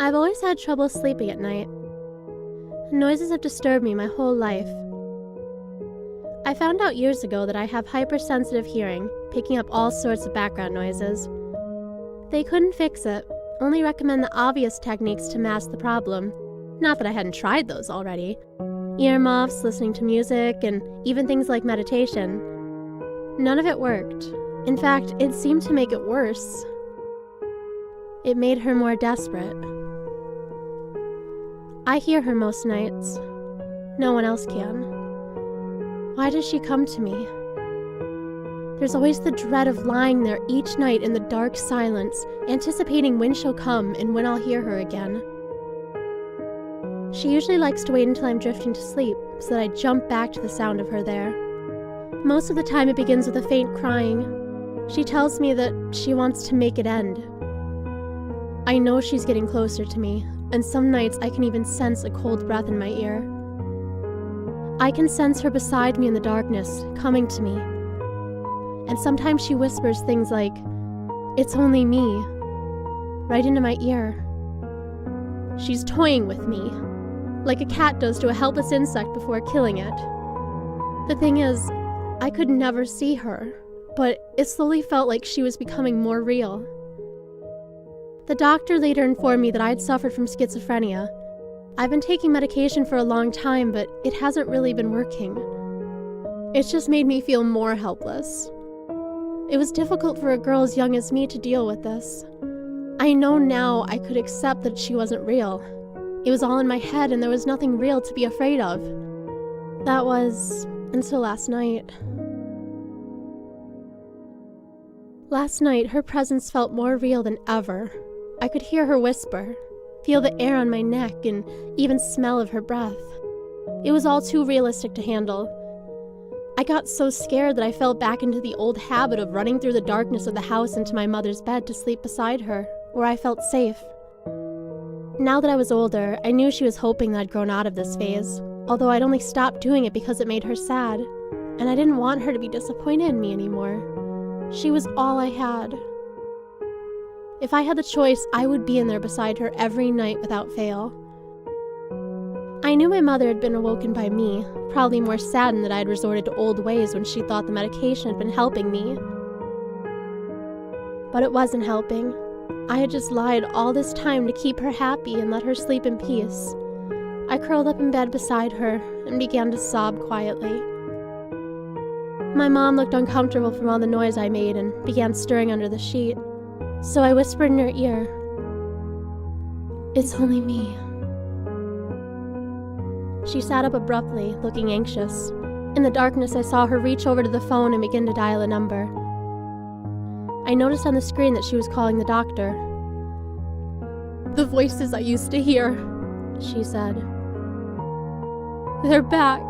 I've always had trouble sleeping at night. Noises have disturbed me my whole life. I found out years ago that I have hypersensitive hearing, picking up all sorts of background noises. They couldn't fix it, only recommend the obvious techniques to mask the problem. Not that I hadn't tried those already. Earmuffs, listening to music, and even things like meditation. None of it worked. In fact, it seemed to make it worse. It made her more desperate. I hear her most nights. No one else can. Why does she come to me? There's always the dread of lying there each night in the dark silence, anticipating when she'll come and when I'll hear her again. She usually likes to wait until I'm drifting to sleep, so that I jump back to the sound of her there. Most of the time it begins with a faint crying. She tells me that she wants to make it end. I know she's getting closer to me, and some nights I can even sense a cold breath in my ear. I can sense her beside me in the darkness, coming to me. And sometimes she whispers things like, "It's only me," right into my ear. She's toying with me, like a cat does to a helpless insect before killing it. The thing is, I could never see her, but it slowly felt like she was becoming more real. The doctor later informed me that I'd suffered from schizophrenia. I've been taking medication for a long time, but it hasn't really been working. It's just made me feel more helpless. It was difficult for a girl as young as me to deal with this. I know now I could accept that she wasn't real. It was all in my head and there was nothing real to be afraid of. That was until last night. Last night, her presence felt more real than ever. I could hear her whisper, feel the air on my neck, and even smell of her breath. It was all too realistic to handle. I got so scared that I fell back into the old habit of running through the darkness of the house into my mother's bed to sleep beside her, where I felt safe. Now that I was older, I knew she was hoping that I'd grown out of this phase, although I'd only stopped doing it because it made her sad, and I didn't want her to be disappointed in me anymore. She was all I had. If I had the choice, I would be in there beside her every night without fail. I knew my mother had been awoken by me, probably more saddened that I had resorted to old ways when she thought the medication had been helping me. But it wasn't helping. I had just lied all this time to keep her happy and let her sleep in peace. I curled up in bed beside her and began to sob quietly. My mom looked uncomfortable from all the noise I made and began stirring under the sheet. So I whispered in her ear, "It's only me." She sat up abruptly, looking anxious. In the darkness, I saw her reach over to the phone and begin to dial a number. I noticed on the screen that she was calling the doctor. "The voices I used to hear," she said. "They're back."